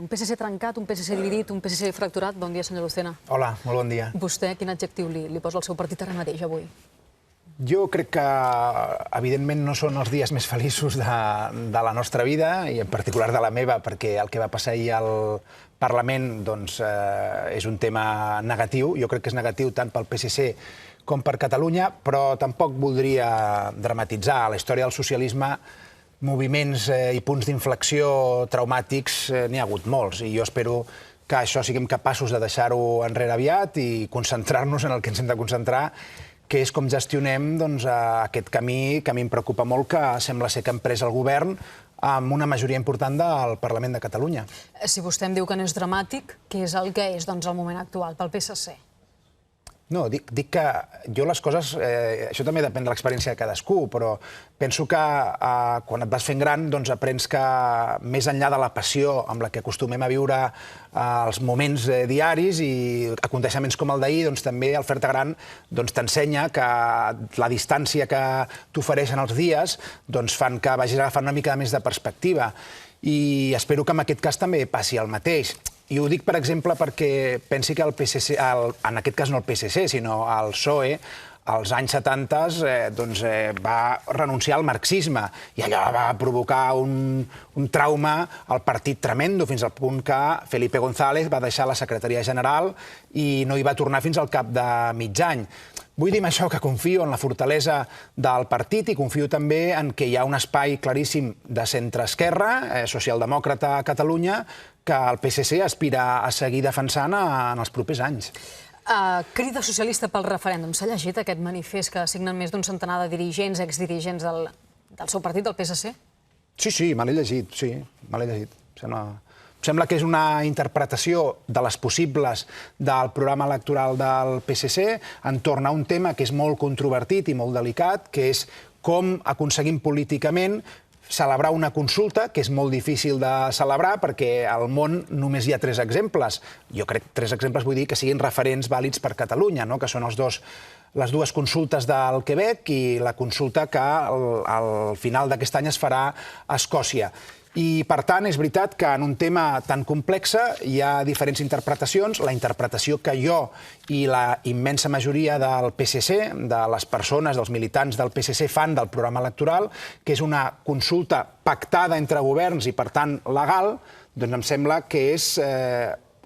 Un PSC trencat, un PSC dividit, un PSC fracturat. Bon dia, senyor Lucena. Hola, molt bon dia. Vostè, quin adjectiu li posa al seu partit ara mateix, avui? Jo crec que, evidentment, no són els dies més feliços de la nostra vida, i en particular de la meva, perquè el que va passar ahir al Parlament és un tema negatiu. Jo crec que és negatiu tant pel PSC com per Catalunya, però tampoc voldria dramatitzar. A la història del socialisme, moviments i punts d'inflexió traumàtics n'hi ha hagut molts, i jo espero que això siguem capaços de deixar-ho enrere aviat i concentrar-nos en el que ens hem de concentrar, que és com gestionem aquest camí que a mi em preocupa molt, que sembla ser que ha emprès el govern amb una majoria important del Parlament de Catalunya. Si vostè em diu que no és dramàtic, què és el que és el moment actual pel PSC? No, dic que jo les coses... Això també depèn de l'experiència de cadascú, però penso que quan et vas fent gran aprens que més enllà de la passió amb la que acostumem a viure els moments diaris i aconteixements com el d'ahir, també el fer-te gran t'ensenya que la distància que t'ofereixen els dies fan que vagis agafant una mica més de perspectiva. I espero que en aquest cas també passi el mateix. I ho dic, per exemple, perquè pensi que el PSC, en aquest cas no el PSC, sinó el PSOE, als anys 70 va renunciar al marxisme i allò va provocar un trauma al partit tremendo, fins al punt que Felipe González va deixar la secretaria general i no hi va tornar fins al cap de mig any. Vull dir amb això que confio en la fortalesa del partit i confio també en que hi ha un espai claríssim de centre-esquerra, socialdemòcrata a Catalunya, que el PSC aspira a seguir defensant en els propers anys. Crida socialista pel referèndum. S'ha llegit aquest manifest que signen més d'un centenar de dirigents, exdirigents del seu partit, del PSC? Sí, me l'he llegit, sí, me l'he llegit. Sembla que és una interpretació de les possibles del programa electoral del PSC entorn a un tema que és molt controvertit i molt delicat, que és com aconseguim políticament celebrar una consulta, que és molt difícil de celebrar perquè al món només hi ha 3 exemples. Jo crec que 3 exemples vull dir que siguin referents vàlids per Catalunya, que són les dues consultes del Quebec i la consulta que al final d'aquest any es farà a Escòcia. I, per tant, és veritat que en un tema tan complex hi ha diferents interpretacions. La interpretació que jo i la immensa majoria del PSC, de les persones, dels militants del PSC, fan del programa electoral, que és una consulta pactada entre governs i, per tant, legal, doncs em sembla que és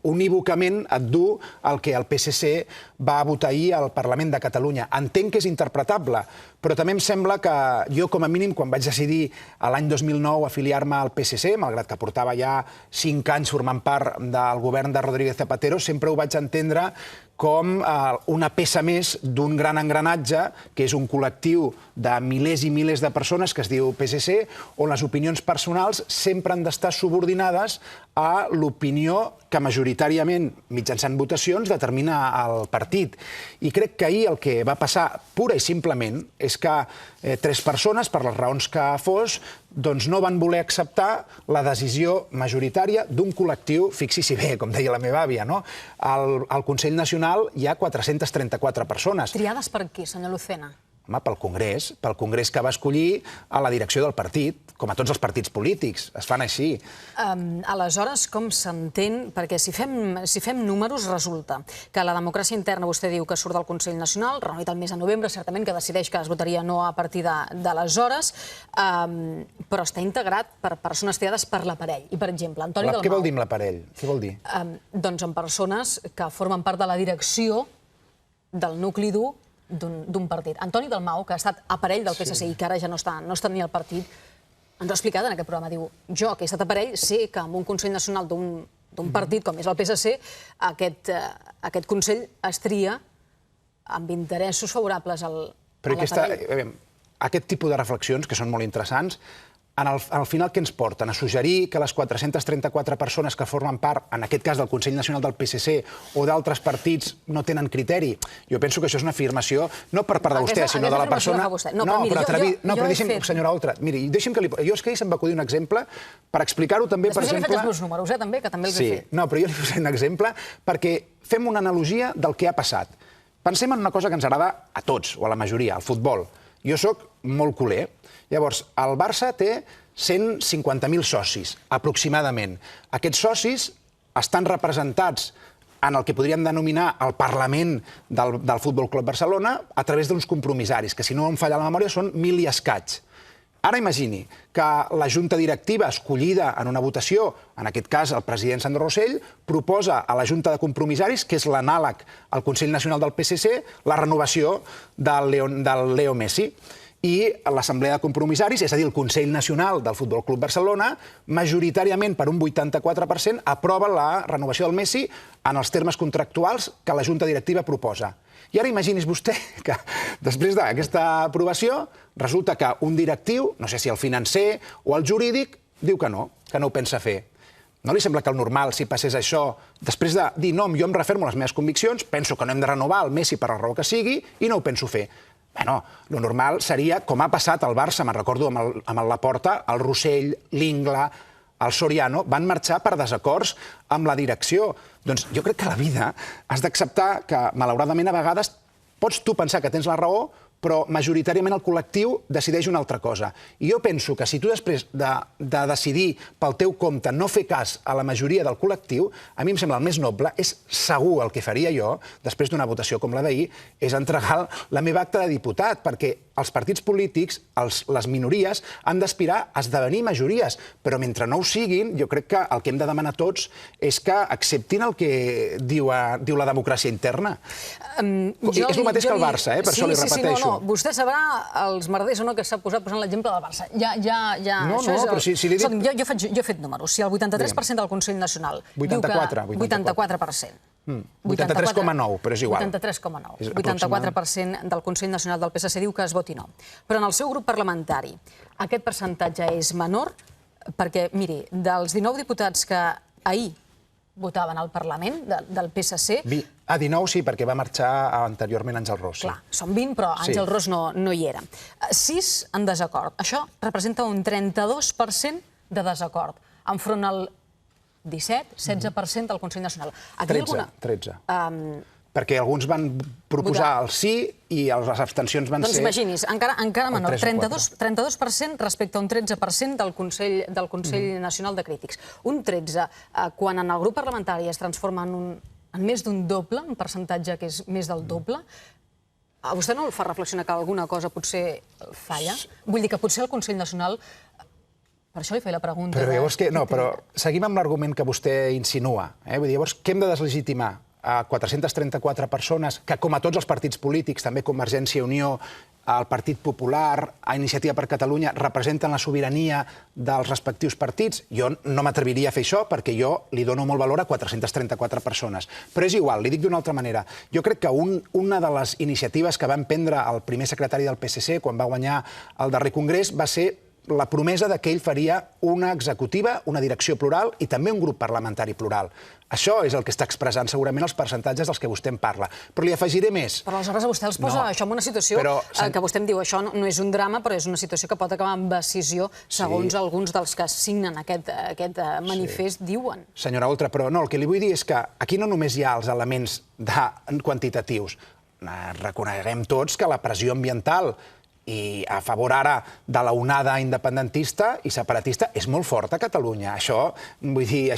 unívocament et du el que el PSC va votar ahir al Parlament de Catalunya. Entenc que és interpretable, però també em sembla que jo, com a mínim, quan vaig decidir l'any 2009 afiliar-me al PSC, malgrat que portava ja 5 anys formant part del govern de Rodríguez Zapatero, sempre ho vaig entendre com una peça més d'un gran engranatge, que és un col·lectiu de milers i milers de persones que es diu PSC, on les opinions personals sempre han d'estar subordinades a l'opinió que majoritàriament, mitjançant votacions, determina el partit. I crec que ahir el que va passar pura i simplement és que 3 persones, per les raons que fos, no van voler acceptar la decisió majoritària d'un col·lectiu, fixi-s'hi bé, com deia la meva àvia, no? Al Consell Nacional hi ha 434 persones. Triades per qui, senyor Lucena? Home, pel Congrés que va escollir a la direcció del partit, com a tots els partits polítics. Es fan així. Aleshores, com s'entén? Perquè si fem números, resulta que la democràcia interna, vostè diu que surt del Consell Nacional, reunit el mes de novembre, certament que decideix que es votaria no a partir d'aleshores, però està integrat per persones triades per l'aparell. I, per exemple, Antoni Dalmau... Què vol dir amb l'aparell? Què vol dir? Doncs amb persones que formen part de la direcció del nucli dur d'un partit. Antoni Dalmau, que ha estat aparell del PSC i que ara ja no està ni al partit, ens ho ha explicat en aquest programa. Diu, jo, que he estat aparell, sé que amb un Consell Nacional d'un partit com és el PSC, aquest Consell es tria amb interessos favorables a l'aparell. Aquest tipus de reflexions, que són molt interessants, al final què ens porten? A suggerir que les 434 persones que formen part, en aquest cas del Consell Nacional del PSC o d'altres partits, no tenen criteri? Jo penso que això és una afirmació, no per part de vostè, sinó de la persona... No, però deixi'm, senyora Oltra, miri, deixi'm que li... Jo és que ahir se'm va acudir un exemple per explicar-ho també, per exemple... Després he fet els meus números, també, que també els he fet. Sí, no, però jo li posaré un exemple perquè fem una analogia del que ha passat. Pensem en una cosa que ens agrada a tots, o a la majoria, el futbol. Jo sóc molt culer. Llavors, el Barça té 150.000 socis, aproximadament. Aquests socis estan representats en el que podríem denominar el Parlament del Futbol Club Barcelona a través d'uns compromissaris, que si no em falla la memòria són 1.000 i escaig. Ara imagini que la junta directiva escollida en una votació, en aquest cas el president Sandro Rosell, proposa a la junta de compromissaris, que és l'anàleg al Consell Nacional del PSC, la renovació del Leo Messi. I l'Assemblea de Compromissaris, és a dir, el Consell Nacional del Futbol Club Barcelona, majoritàriament per un 84%, aprova la renovació del Messi en els termes contractuals que la junta directiva proposa. I ara imagini's vostè que després d'aquesta aprovació resulta que un directiu, no sé si el financer o el jurídic, diu que no ho pensa fer. No li sembla que el normal, si passés això, després de dir no, jo em refermo a les meves conviccions, penso que no hem de renovar el Messi per la raó que sigui i no ho penso fer. Bueno, lo normal seria, com ha passat al Barça, me'n recordo amb el Laporta, el Rossell, l'Ingla, el Soriano, van marxar per desacords amb la direcció. Doncs jo crec que a la vida has d'acceptar que, malauradament, a vegades pots tu pensar que tens la raó, però majoritàriament el col·lectiu decideix una altra cosa. I jo penso que si tu després de decidir pel teu compte no fer cas a la majoria del col·lectiu, a mi em sembla el més noble, és segur el que faria jo, després d'una votació com la d'ahir, és entregar la meva acta de diputat, perquè els partits polítics, les minories, han d'aspirar a esdevenir majories, però mentre no ho siguin, jo crec que el que hem de demanar tots és que acceptin el que diu la democràcia interna. És el mateix que el Barça, per això li repeteixo. No, vostè sabrà els merders o no que s'ha posat posant l'exemple del Barça. No, però si li dic... Jo he fet números. Si el 83% del Consell Nacional diu que... 84%. 83,9, però és igual. 83,9. 84% del Consell Nacional del PSC diu que es voti no. Però en el seu grup parlamentari aquest percentatge és menor perquè, miri, dels 19 diputats que ahir votaven al Parlament del PSC... A 19 sí, perquè va marxar anteriorment Àngel Ros. Clar, són 20, però Àngel Ros no hi era. 6 en desacord. Això representa un 32% de desacord, enfront al 17-16% del Consell Nacional. 13. Perquè alguns van proposar el sí i les abstencions van ser... Doncs imagini's, encara menor, 32% respecte a un 13% del Consell Nacional de Crítics. Un 13%, quan en el grup parlamentari es transforma en més d'un doble, un percentatge que és més del doble, a vostè no el fa reflexionar que alguna cosa potser falla? Vull dir que potser el Consell Nacional... Per això li feia la pregunta. Però llavors que... No, però seguim amb l'argument que vostè insinua. Vull dir, llavors, què hem de deslegitimar? A 434 persones, que com a tots els partits polítics, també Convergència i Unió, el Partit Popular, a Iniciativa per Catalunya, representen la sobirania dels respectius partits. Jo no m'atreviria a fer això perquè jo li dono molt valor a 434 persones. Però és igual, li dic d'una altra manera. Jo crec que una de les iniciatives que va emprendre el primer secretari del PSC quan va guanyar el darrer congrés va ser la promesa que ell faria una executiva, una direcció plural i també un grup parlamentari plural. Això és el que està expressant segurament els percentatges dels que vostè em parla. Però li afegiré més. Però aleshores vostè els posa això en una situació que vostè em diu això no és un drama, però és una situació que pot acabar amb decisió segons alguns dels que signen aquest manifest diuen. Senyora Oltra, però no, el que li vull dir és que aquí no només hi ha els elements quantitatius. Reconeguem tots que la pressió ambiental i a favor ara de la onada independentista i separatista és molt forta a Catalunya. Això, vull dir,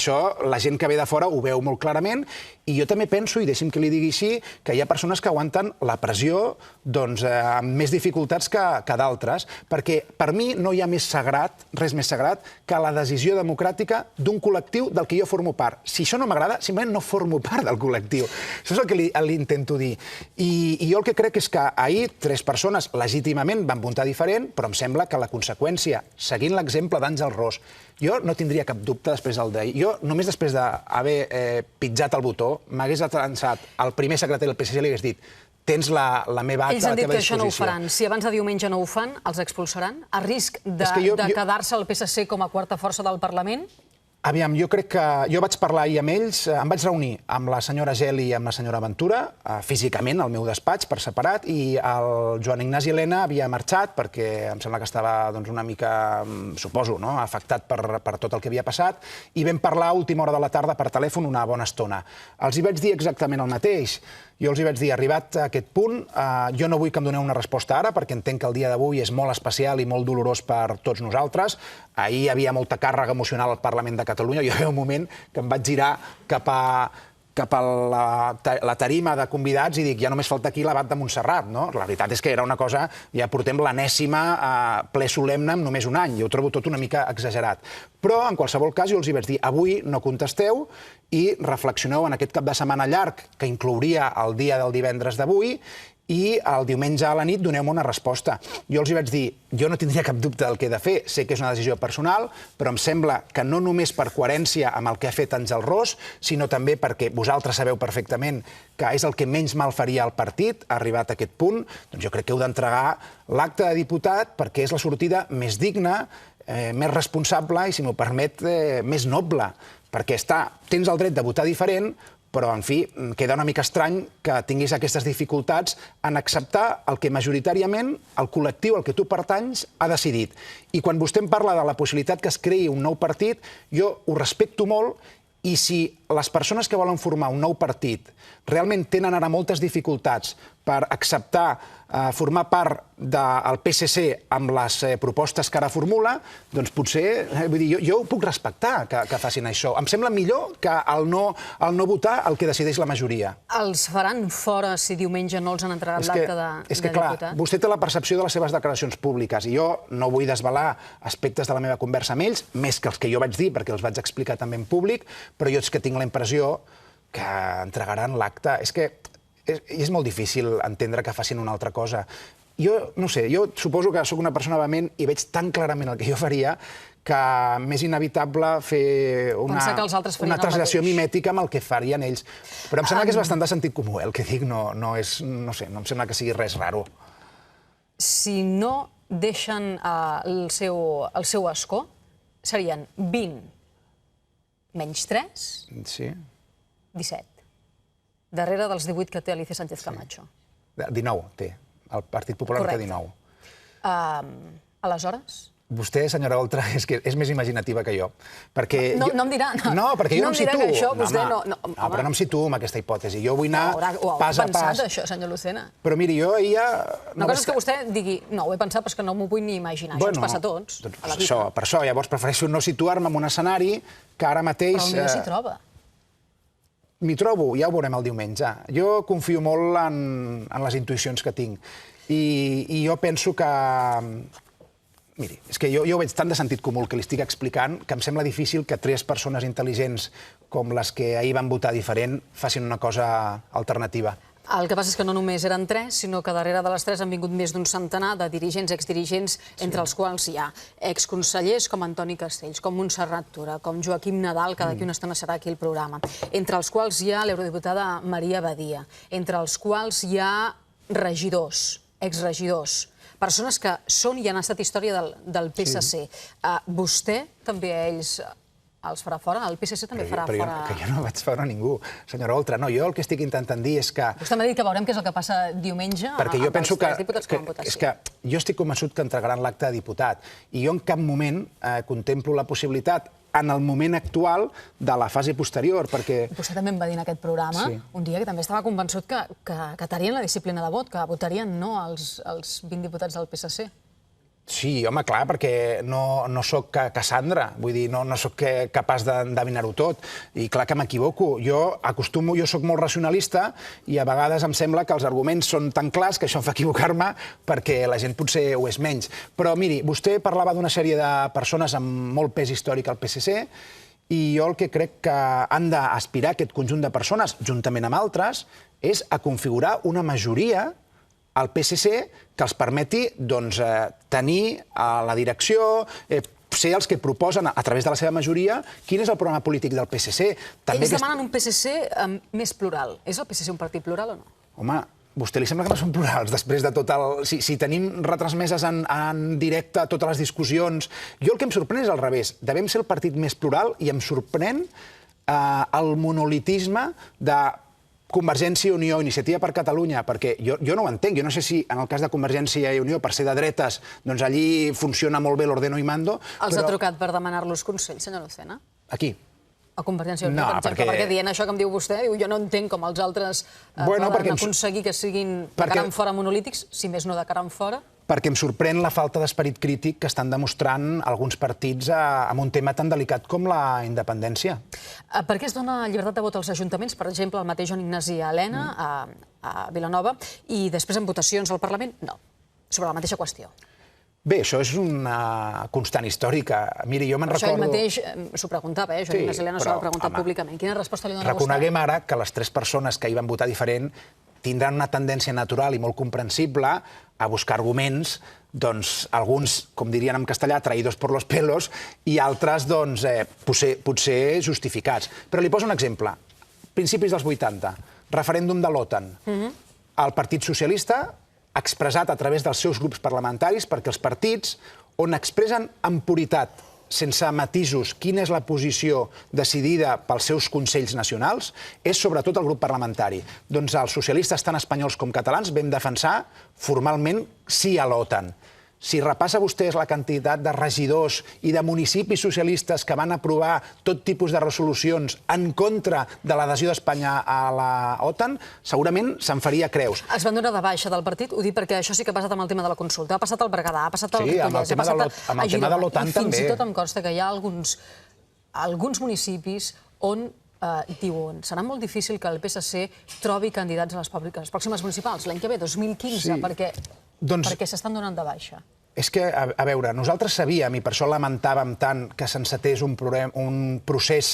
la gent que ve de fora ho veu molt clarament i jo també penso, i deixi'm que li digui així, que hi ha persones que aguanten la pressió amb més dificultats que d'altres, perquè per mi no hi ha res més sagrat que la decisió democràtica d'un col·lectiu del que jo formo part. Si això no m'agrada, simplement no formo part del col·lectiu. Això és el que li intento dir. I jo el que crec és que ahir 3 persones legítimament van votar diferent, però em sembla que la conseqüència, seguint l'exemple d'Àngel Ros, jo no tindria cap dubte després del d'ahir. Jo, només després d'haver pitjat el botó, m'hagués atrançat el primer secretari del PSC i li hagués dit tens la meva acta a la teva disposició. Ells han dit que això no ho faran. Si abans de diumenge no ho fan, els expulsaran? A risc de quedar-se el PSC com a quarta força del Parlament? Aviam, jo crec que... Jo vaig parlar ahir amb ells, em vaig reunir amb la senyora Geli i amb la senyora Ventura, físicament, al meu despatx, per separat, i el Joan Ignasi Elena havia marxat perquè em sembla que estava una mica, suposo, afectat per tot el que havia passat, i vam parlar a última hora de la tarda per telèfon una bona estona. Els hi vaig dir exactament el mateix. Jo els hi vaig dir, arribat a aquest punt, jo no vull que em doneu una resposta ara, perquè entenc que el dia d'avui és molt especial i molt dolorós per tots nosaltres. Ahir hi havia molta càrrega emocional al Parlament de Catalunya. Jo hi havia un moment que em vaig girar cap a la tarima de convidats i dic, ja només falta aquí l'abat de Montserrat, no? La veritat és que era una cosa, ja portem l'enèsima ple solemne en només un any, i ho trobo tot una mica exagerat. Però, en qualsevol cas, jo els hi vaig dir, avui no contesteu i reflexioneu en aquest cap de setmana llarg, que inclouria el dia del divendres d'avui, i el diumenge a la nit doneu-me una resposta. Jo els hi vaig dir, jo no tindria cap dubte del que he de fer, sé que és una decisió personal, però em sembla que no només per coherència amb el que ha fet Àngel Ros, sinó també perquè vosaltres sabeu perfectament que és el que menys mal faria al partit, arribat a aquest punt, doncs jo crec que heu d'entregar l'acte de diputat perquè és la sortida més digna, més responsable i, si m'ho permet, més noble. Perquè tens el dret de votar diferent, però, en fi, queda una mica estrany que tinguis aquestes dificultats en acceptar el que majoritàriament el col·lectiu al que tu pertanys ha decidit. I quan vostè em parla de la possibilitat que es creï un nou partit, jo ho respecto molt, i si les persones que volen formar un nou partit realment tenen ara moltes dificultats per acceptar formar part del PSC amb les propostes que ara formula, doncs potser, vull dir, jo ho puc respectar que facin això. Em sembla millor que el no votar el que decideix la majoria. Els faran fora si diumenge no els han entregat l'acte de diputat? És que, clar, vostè té la percepció de les seves declaracions públiques i jo no vull desvelar aspectes de la meva conversa amb ells, més que els que jo vaig dir, perquè els vaig explicar també en públic, però jo és que tinc la impressió que entregaran l'acte. És que és molt difícil entendre que facin una altra cosa. Jo, no sé, jo suposo que sóc una persona vehement i veig tan clarament el que jo faria que m'és inevitable fer una translació mimètica amb el que farien ells. Però em sembla que és bastant de sentit comú, el que dic, no sé, no em sembla que sigui res raro. Si no deixen el seu escó, serien 20 menys 3, 17. Darrere dels 18 que té Alicia Sánchez Camacho. 19 té. El Partit Popular en té 19. Aleshores? Vostè, senyora Oltra, és més imaginativa que jo. No em dirà. No, perquè jo no em situo. No em dirà que això vostè no... No, però no em situo en aquesta hipòtesi. Jo vull anar pas a pas. Ho ha pensat, això, senyor Lucena? Però miri, jo ja... Una cosa és que vostè digui, no, ho he pensat, però és que no m'ho vull ni imaginar. Això ens passa a tots, a la vida. Per això, llavors prefereixo no situar-me en un escenari que ara mateix... Però potser s'hi troba. M'hi trobo, ja ho veurem el diumenge. Jo confio molt en les intuïcions que tinc. I jo penso que... Miri, és que jo ho veig tan de sentit comú el que li estic explicant que em sembla difícil que 3 persones intel·ligents com les que ahir van votar diferent facin una cosa alternativa. El que passa és que no només eren 3, sinó que darrere de les 3 han vingut més d'un centenar de dirigents, exdirigents, entre els quals hi ha exconsellers com Antoni Castells, com Montserrat Tura, com Joaquim Nadal, que d'aquí una estona serà aquí el programa, entre els quals hi ha l'eurodiputada Maria Badia, entre els quals hi ha regidors, exregidors, persones que són i han estat història del PSC. Vostè també a ells els farà fora? El PSC també farà fora... Però jo no vaig fora a ningú, senyora Oltra. No, jo el que estic intentant dir és que... Vostè m'ha dit que veurem què és el que passa diumenge amb els 3 diputats que van votar sí. És que jo estic convençut que entregaran l'acte de diputat i jo en cap moment contemplo la possibilitat en el moment actual de la fase posterior, perquè... Vostè també em va dir en aquest programa un dia que també estava convençut que acatarien la disciplina de vot, que votarien no als 20 diputats del PSC. Sí, home, clar, perquè no soc Cassandra, vull dir, no soc capaç d'endevinar-ho tot, i clar que m'equivoco. Jo soc molt racionalista i a vegades em sembla que els arguments són tan clars que això em fa equivocar-me perquè la gent potser ho és menys. Però miri, vostè parlava d'una sèrie de persones amb molt pes històric al PSC i jo el que crec que han d'aspirar aquest conjunt de persones, juntament amb altres, és a configurar una majoria al PSC que els permeti tenir la direcció, ser els que proposen, a través de la seva majoria, quin és el programa polític del PSC. Ells demanen un PSC més plural. És el PSC un partit plural o no? Home, a vostè li sembla que no són plurals després de tot el... Si tenim retransmeses en directe totes les discussions... Jo el que em sorprèn és al revés. Devem ser el partit més plural i em sorprèn el monolitisme de Convergència i Unió, Iniciativa per Catalunya, perquè jo no ho entenc. Jo no sé si en el cas de Convergència i Unió, per ser de dretes, doncs allí funciona molt bé l'ordeno i mando. Els ha trucat per demanar-los consell, senyor Lucena? A qui? a Convergència i Unió, No, per exemple, perquè perquè dient això que em diu vostè, diu, jo no entenc com els altres Bueno, perquè poden aconseguir que siguin de cara en fora monolítics, si més no de cara en fora. Perquè em sorprèn la falta d'esperit crític que estan demostrant alguns partits amb un tema tan delicat com la independència. Per què es dona llibertat de vot als ajuntaments? Per exemple, el mateix Joan Ignasi Elena, a Vilanova, i després en votacions al Parlament, no. Sobre la mateixa qüestió. Bé, això és una constant històrica. Miri, jo me'n recordo... Això ell mateix s'ho preguntava, Joan Ignasi Elena s'ho ha preguntat públicament. Quina resposta li dona vostè? Reconeguem ara que les 3 persones que hi van votar diferent tindran una tendència natural i molt comprensible a buscar arguments, doncs, alguns, com dirien en castellà, traïdos por los pelos, i altres, doncs, potser justificats. Però li poso un exemple. Principis dels 80, referèndum de l'OTAN. El Partit Socialista ha expressat a través dels seus grups parlamentaris, perquè els partits on expressen amb puritat, sense matisos, quina és la posició decidida pels seus consells nacionals, és sobretot el grup parlamentari. Doncs els socialistes, tant espanyols com catalans, vam defensar formalment sí a l'OTAN. Si repassa vostès la quantitat de regidors i de municipis socialistes que van aprovar tot tipus de resolucions en contra de l'adhesió d'Espanya a la OTAN, segurament se'n faria creus. Es van donar de baixa del partit, ho dic perquè això sí que ha passat amb el tema de la consulta. Ha passat al Berguedà, ha passat al Ripollès, ha passat a Girona. I fins i tot em consta que hi ha alguns municipis on diuen serà molt difícil que el PSC trobi candidats a les pròximes municipals l'any que ve, 2015, perquè s'estan donant de baixa. És que, a veure, nosaltres sabíem, i per això lamentàvem tant que s'encetés un procés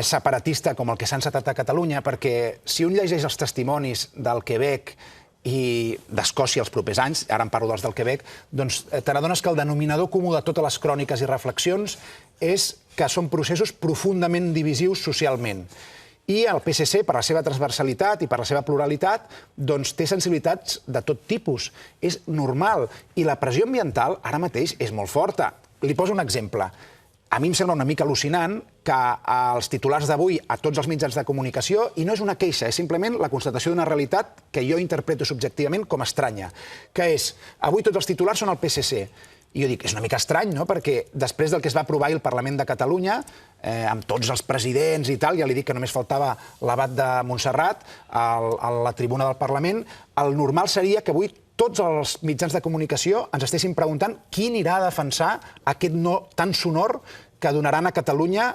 separatista com el que s'ha encetat a Catalunya, perquè si un llegeix els testimonis del Quebec i d'Escòcia els propers anys, ara en parlo dels del Quebec, doncs te n'adones que el denominador comú de totes les cròniques i reflexions és que són processos profundament divisius socialment. I el PSC, per la seva transversalitat i per la seva pluralitat, doncs té sensibilitats de tot tipus. És normal. I la pressió ambiental ara mateix és molt forta. Li poso un exemple. A mi em sembla una mica al·lucinant que els titulars d'avui a tots els mitjans de comunicació, i no és una queixa, és simplement la constatació d'una realitat que jo interpreto subjectivament com estranya, que és, avui tots els titulars són el PSC. I jo dic, és una mica estrany, no?, perquè després del que es va aprovar al Parlament de Catalunya, amb tots els presidents i tal, ja li dic que només faltava l'abat de Montserrat a la tribuna del Parlament, el normal seria que avui tots els mitjans de comunicació ens estessin preguntant qui anirà a defensar aquest no tan sonor que donaran a Catalunya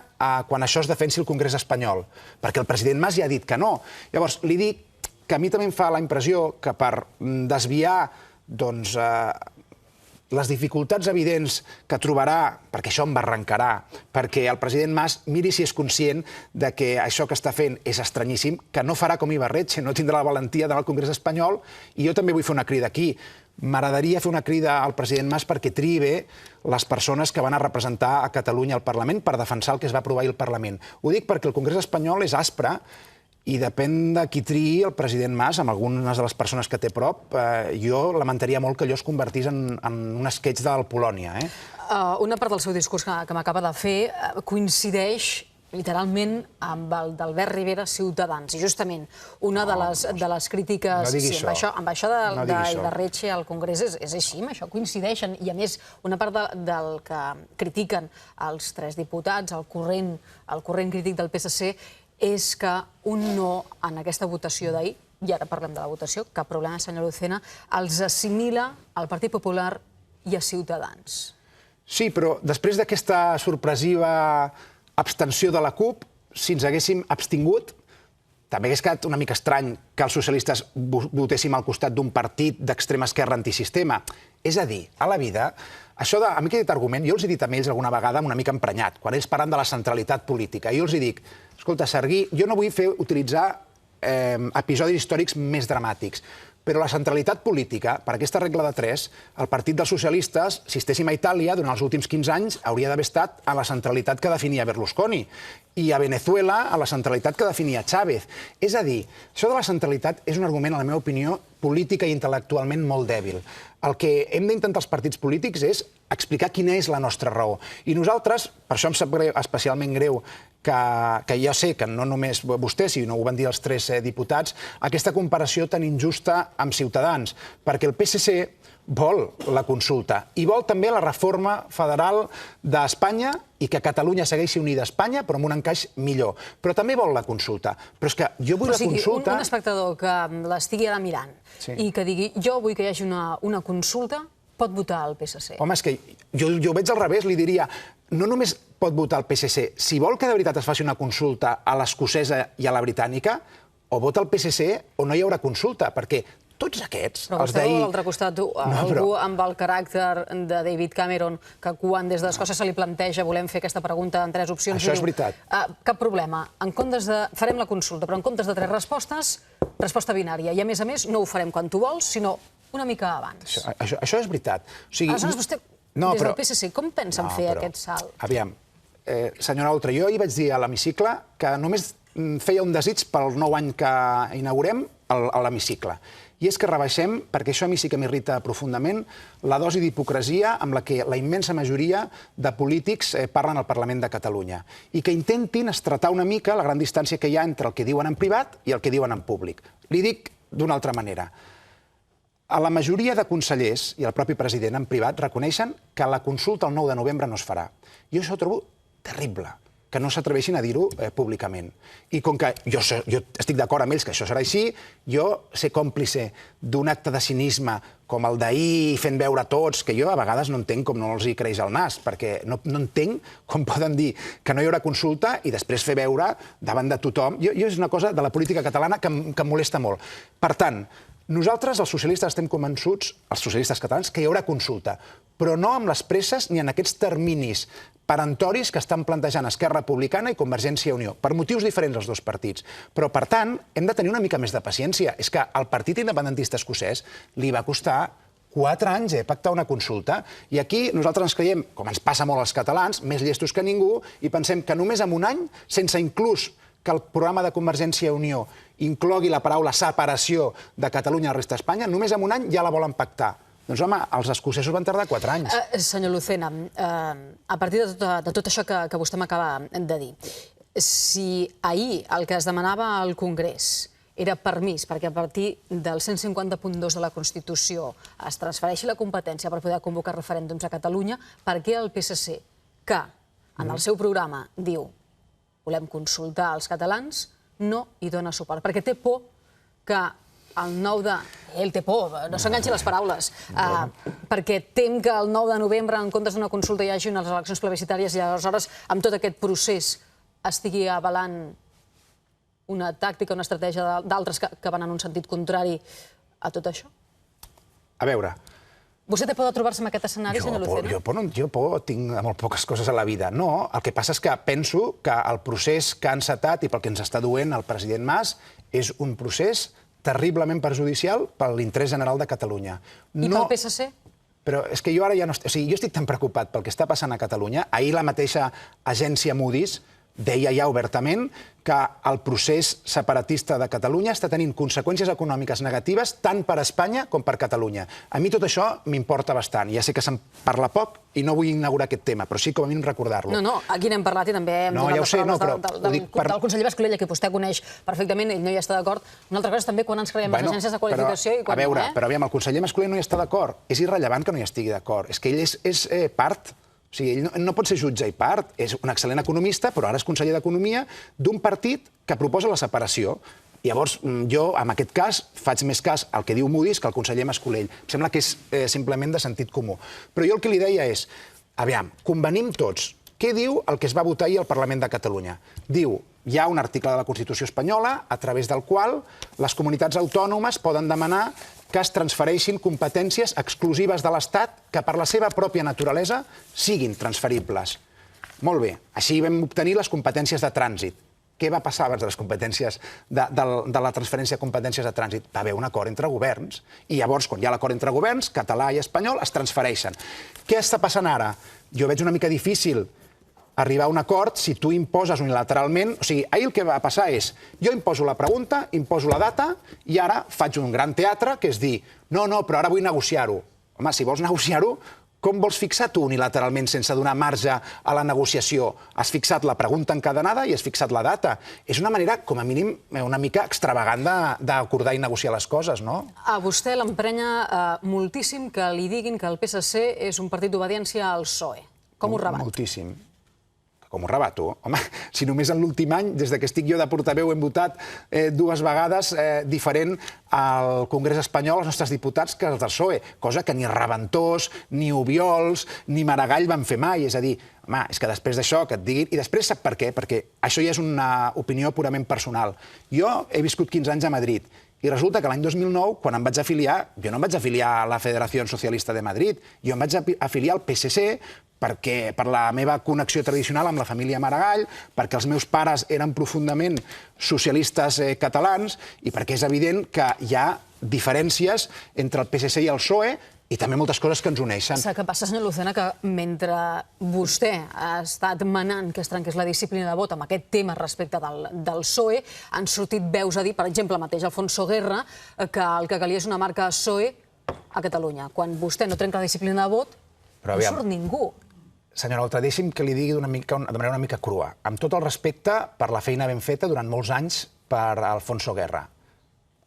quan això es defensi el Congrés espanyol. Perquè el president Mas ja ha dit que no. Llavors, li dic que a mi també em fa la impressió que per desviar, doncs, les dificultats evidents que trobarà, perquè això em barrancarà, perquè el president Mas miri si és conscient de que això que està fent és estranyíssim, que no farà com Ibarretxe, no tindrà la valentia d'anar al Congrés espanyol, i jo també vull fer una crida aquí. M'agradaria fer una crida al president Mas perquè triï bé les persones que van a representar a Catalunya al Parlament per defensar el que es va aprovar al Parlament. Ho dic perquè el Congrés espanyol és aspre, i depèn de qui triï el president Mas, amb algunes de les persones que té prop, jo lamentaria molt que allò es convertís en un sketch del Polònia. Una part del seu discurs que m'acaba de fer coincideix literalment amb el d'Albert Rivera, Ciutadans. I justament una de les crítiques... No diguis això. Amb això d'Ibarretxe al Congrés és així, amb això coincideixen. I a més, una part del que critiquen els 3 diputats, el corrent crític del PSC, és que un no en aquesta votació d'ahir, i ara parlem de la votació, cap problema, senyor Lucena, els assimila al Partit Popular i a Ciutadans. Sí, però després d'aquesta sorpresiva abstenció de la CUP, si ens haguéssim abstingut, també hagués quedat una mica estrany que els socialistes votéssim al costat d'un partit d'extrema esquerra antisistema. És a dir, a la vida, això a mi aquest argument, jo els he dit a ells alguna vegada una mica emprenyat, quan ells parlen de la centralitat política. Jo els dic, escolta, Sergí, jo no vull utilitzar episodis històrics més dramàtics, però la centralitat política, per aquesta regla de 3, el Partit dels Socialistes, si estéssim a Itàlia, durant els últims 15 anys, hauria d'haver estat a la centralitat que definia Berlusconi, i a Venezuela a la centralitat que definia Chávez. És a dir, això de la centralitat és un argument, a la meva opinió, política i intel·lectualment molt dèbil. El que hem d'intentar els partits polítics és explicar quina és la nostra raó. I nosaltres, per això em sap especialment greu que jo sé que no només vostè, sinó ho van dir els 3 diputats, aquesta comparació tan injusta amb Ciutadans, perquè el PSC vol la consulta i vol també la reforma federal d'Espanya i que Catalunya segueixi unida a Espanya, però amb un encaix millor. Però també vol la consulta. Però és que jo vull la consulta... Un espectador que l'estigui ara mirant i que digui jo vull que hi hagi una consulta, pot votar el PSC. Home, és que jo ho veig al revés, li diria, no només pot votar el PSC, si vol que de veritat es faci una consulta a l'escocesa i a la britànica, o vota el PSC o no hi haurà consulta, perquè tots aquests, però els d'ahir... Però a l'altre costat, algú amb el caràcter de David Cameron, que quan des d'Escòcia se li planteja volem fer aquesta pregunta en 3 opcions... Això és veritat. Cap problema. En comptes de... Farem la consulta, però en comptes de 3 respostes, resposta binària. I a més, no ho farem quan tu vols, sinó una mica abans. Això és veritat. Aleshores, vostè, des del PSC, com pensen fer aquest salt? Aviam, senyora Oltra, jo ahir vaig dir a l'hemicicle que només feia un desig pel nou any que inaugurem a l'hemicicle. I és que rebaixem, perquè això a mi sí que m'irrita profundament, la dosi d'hipocresia amb la que la immensa majoria de polítics parlen al Parlament de Catalunya i que intentin estratar una mica la gran distància que hi ha entre el que diuen en privat i el que diuen en públic. Li dic d'una altra manera. A la majoria de consellers i el propi president en privat reconeixen que la consulta el 9 de novembre no es farà. Jo això ho trobo terrible, que no s'atreveixin a dir-ho públicament. I com que jo estic d'acord amb ells que això serà així, jo ser còmplice d'un acte de cinisme com el d'ahir fent veure a tots, que jo a vegades no entenc com no els hi creix el nas, perquè no entenc com poden dir que no hi haurà consulta i després fer veure davant de tothom. Jo és una cosa de la política catalana que em molesta molt. Per tant, nosaltres, els socialistes, estem convençuts, els socialistes catalans, que hi haurà consulta, però no amb les presses ni en aquests terminis perentoris que estan plantejant Esquerra Republicana i Convergència i Unió, per motius diferents els dos partits. Però, per tant, hem de tenir una mica més de paciència. És que al partit independentista escocès li va costar 4 anys pactar una consulta i aquí nosaltres ens creiem, com ens passa molt als catalans, més llestos que ningú i pensem que només en un any, sense inclús que el programa de Convergència i Unió inclogui la paraula separació de Catalunya de la resta d'Espanya, només en un any ja la volen pactar. Doncs, home, els escocesos van tardar 4 anys. Senyor Lucena, a partir de tot això que vostè m'acaba de dir, si ahir el que es demanava al Congrés era permís perquè a partir del 150.2 de la Constitució es transfereixi la competència per poder convocar referèndums a Catalunya, per què el PSC, que en el seu programa diu volem consultar els catalans, no hi dona suport? Perquè té por que el 9 de... Ell té por, no s'enganxi les paraules, perquè tem que el 9 de novembre, en comptes d'una consulta, hi hagi unes eleccions plebiscitàries i aleshores, amb tot aquest procés, estigui avalant una tàctica, una estratègia d'altres que van en un sentit contrari a tot això? A veure... Vostè té por de trobar-se en aquest escenari, senyor Lucena? Jo por tinc molt poques coses a la vida. No, el que passa és que penso que el procés que ha encetat i pel que ens està duent el president Mas és un procés terriblement perjudicial per l'interès general de Catalunya. I pel PSC? Però és que jo ara ja no... O sigui, jo estic tan preocupat pel que està passant a Catalunya. Ahir la mateixa agència Moody's deia ja obertament que el procés separatista de Catalunya està tenint conseqüències econòmiques negatives tant per Espanya com per Catalunya. A mi tot això m'importa bastant. Ja sé que se'n parla poc i no vull inaugurar aquest tema, però sí com a mínim recordar-lo. No, aquí n'hem parlat i també hem donat les paraules del conseller Mascolell, que vostè coneix perfectament, ell no hi està d'acord. Una altra cosa és també quan ens creiem les agències de qualificació i quan no. A veure, però aviam, el conseller Mascolell no hi està d'acord. És irrellevant que no hi estigui d'acord. És que ell és part... O sigui, ell no pot ser jutge i part, és un excel·lent economista, però ara és conseller d'Economia d'un partit que proposa la separació. Llavors, jo, en aquest cas, faig més cas al que diu Moody's que al conseller Mascolell. Em sembla que és simplement de sentit comú. Però jo el que li deia és, aviam, convenim tots. Què diu el que es va votar ahir al Parlament de Catalunya? Diu, hi ha un article de la Constitució espanyola a través del qual les comunitats autònomes poden demanar que es transfereixin competències exclusives de l'Estat que per la seva pròpia naturalesa siguin transferibles. Molt bé, així vam obtenir les competències de trànsit. Què va passar abans de les competències de la transferència de competències de trànsit? Va haver un acord entre governs i llavors, quan hi ha l'acord entre governs, català i espanyol, es transfereixen. Què està passant ara? Jo veig una mica difícil arribar a un acord si tu imposes unilateralment... O sigui, ahir el que va passar és, jo imposo la pregunta, imposo la data, i ara faig un gran teatre, que és dir, no, però ara vull negociar-ho. Home, si vols negociar-ho, Com vols fixar tu unilateralment sense donar marge a la negociació? Has fixat la pregunta encadenada i has fixat la data. És una manera, com a mínim, una mica extravagant d'acordar i negociar les coses, no? A vostè l'emprenya moltíssim que li diguin que el PSC és un partit d'obediència al PSOE. Com ho rebat? Moltíssim. Com ho rebato? Home, si només en l'últim any, des que estic jo de portaveu, hem votat 2 vegades diferent al Congrés espanyol els nostres diputats que els del PSOE, cosa que ni Reventós, ni Obiols, ni Maragall van fer mai. És a dir, home, és que després d'això que et diguin... I després sap per què? Perquè això ja és una opinió purament personal. Jo he viscut 15 anys a Madrid i resulta que l'any 2009, quan em vaig afiliar, jo no em vaig afiliar a la Federació Socialista de Madrid, jo em vaig afiliar al PSC per la meva connexió tradicional amb la família Maragall, perquè els meus pares eren profundament socialistes catalans i perquè és evident que hi ha diferències entre el PSC i el PSOE i també moltes coses que ens uneixen. Saps què passa, senyor Lucena, que mentre vostè ha estat manant que es trenqués la disciplina de vot amb aquest tema respecte del PSOE, han sortit veus a dir, per exemple, mateix Alfonso Guerra, que el que calia és una marca PSOE a Catalunya. Quan vostè no trenca la disciplina de vot, no surt ningú. Senyora Oltra, deixi'm que li digui de manera una mica crua. Amb tot el respecte per la feina ben feta durant molts anys per Alfonso Guerra.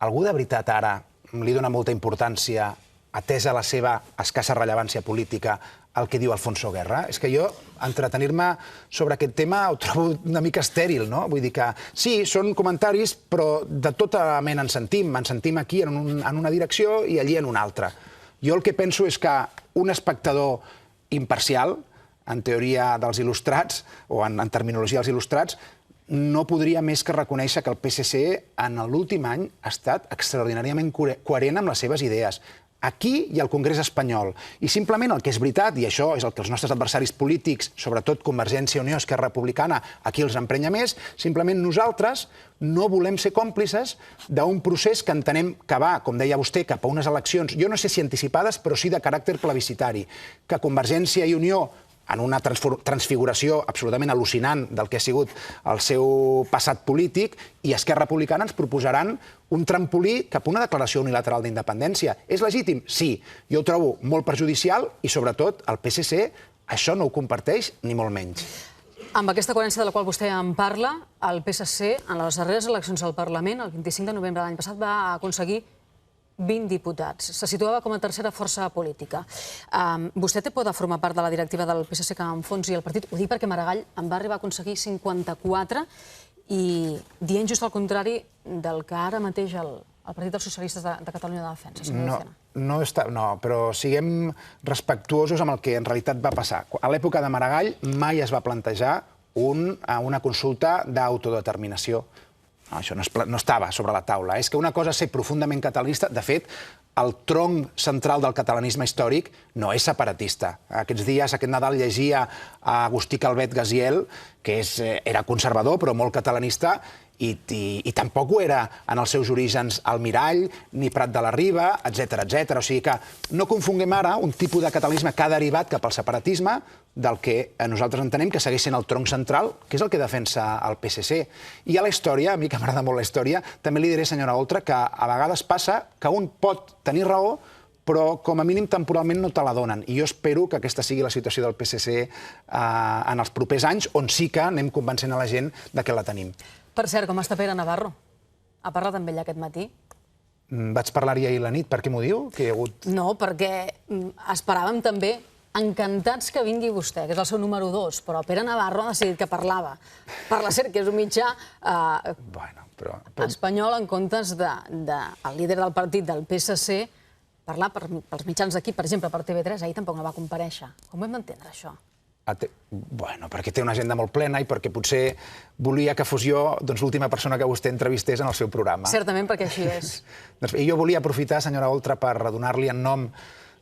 Algú de veritat ara li dona molta importància, atesa la seva escassa rellevància política, al que diu Alfonso Guerra? És que jo, entretenir-me sobre aquest tema, ho trobo una mica estèril, no? Vull dir que sí, són comentaris, però de tota mena ens sentim aquí en una direcció i allí en una altra. Jo el que penso és que un espectador imparcial, en teoria dels il·lustrats, o en terminologia dels il·lustrats, no podria més que reconèixer que el PSC en l'últim any ha estat extraordinàriament coherent amb les seves idees, aquí i al Congrés espanyol. I simplement el que és veritat, i això és el que els nostres adversaris polítics, sobretot Convergència i Unió, Esquerra Republicana, aquí els emprenya més, simplement nosaltres no volem ser còmplices d'un procés que entenem que va, com deia vostè, cap a unes eleccions, jo no sé si anticipades, però sí de caràcter plebiscitari, que Convergència i Unió, en una transfiguració absolutament al·lucinant del que ha sigut el seu passat polític, i Esquerra Republicana ens proposaran un trampolí cap a una declaració unilateral d'independència. És legítim? Sí. Jo ho trobo molt perjudicial i, sobretot, el PSC això no ho comparteix ni molt menys. Amb aquesta coherència de la qual vostè en parla, el PSC, en les darreres eleccions al Parlament, el 25 de novembre de l'any passat, va aconseguir 20 diputats. Se situava com a tercera força política. Vostè té por de formar part de la directiva del PSC que enfonsi el partit? Ho dic perquè Maragall en va arribar a aconseguir 54 i dient just el contrari del que ara mateix el Partit dels Socialistes de Catalunya defensa. No, però siguem respectuosos amb el que en realitat va passar. A l'època de Maragall mai es va plantejar una consulta d'autodeterminació. Això no estava sobre la taula. És que una cosa és ser profundament catalanista. De fet, el tronc central del catalanisme històric no és separatista. Aquests dies, aquest Nadal, llegia a Agustí Calvet Gaziel, que era conservador però molt catalanista, i tampoc ho era en els seus orígens Almirall, ni Prat de la Riba, etc. O sigui que no confonguem ara un tipus de catalanisme que ha derivat cap al separatisme del que nosaltres entenem que segueix sent el tronc central, que és el que defensa el PSC. I a la història, a mi que m'agrada molt la història, també li diré, senyora Oltra, que a vegades passa que un pot tenir raó, però com a mínim temporalment no te la donen. I jo espero que aquesta sigui la situació del PSC en els propers anys, on sí que anem convencent a la gent que la tenim. Per cert, com està Pere Navarro? Ha parlat amb ell aquest matí? Vaig parlar-hi ahir a la nit. Per què m'ho diu? No, perquè esperàvem també encantats que vingui vostè, que és el seu número 2, però Pere Navarro ha decidit que parlava per la SER, que és un mitjà espanyol, en comptes del líder del partit del PSC parlar pels mitjans d'aquí, per exemple, per TV3, ahir tampoc no va comparèixer. Com ho hem d'entendre, això? Bueno, perquè té una agenda molt plena i perquè potser volia que fos jo l'última persona que vostè entrevistés en el seu programa. Certament, perquè així és. I jo volia aprofitar, senyora Oltra, per donar-li en nom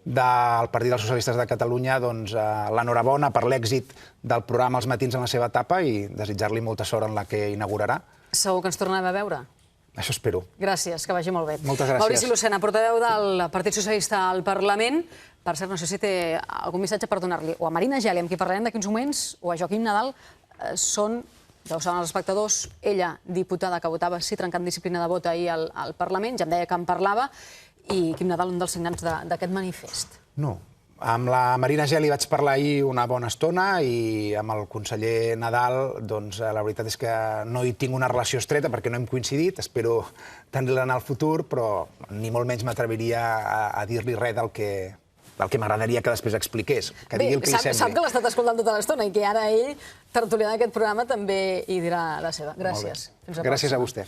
del Partit dels Socialistes de Catalunya l'enhorabona per l'èxit del programa Els Matins en la seva etapa i desitjar-li molta sort en la que inaugurarà. Segur que ens tornarem a veure? Això espero. Gràcies, que vagi molt bé. Moltes gràcies. Maurici Lucena, portaveu del Partit Socialista al Parlament. Per cert, no sé si té algun missatge per donar-li o a Marina Geli, amb qui parlarem d'aquí uns moments, o a Joaquim Nadal. Són, ja ho saben els espectadors, ella, diputada que votava sí trencant disciplina de vot ahir al Parlament, ja em deia que en parlava, i Quim Nadal, un dels signants d'aquest manifest. No, Amb la Marina Geli vaig parlar ahir una bona estona i amb el conseller Nadal, doncs, la veritat és que no hi tinc una relació estreta perquè no hem coincidit, espero tenir-la en el futur, però ni molt menys m'atreviria a dir-li res del que m'agradaria que després expliqués, que digui el que li sembli. Sap que l'ha estat escoltant tota l'estona i que ara ell, tertulià d'aquest programa, també hi dirà la seva. Gràcies. Gràcies a vostè.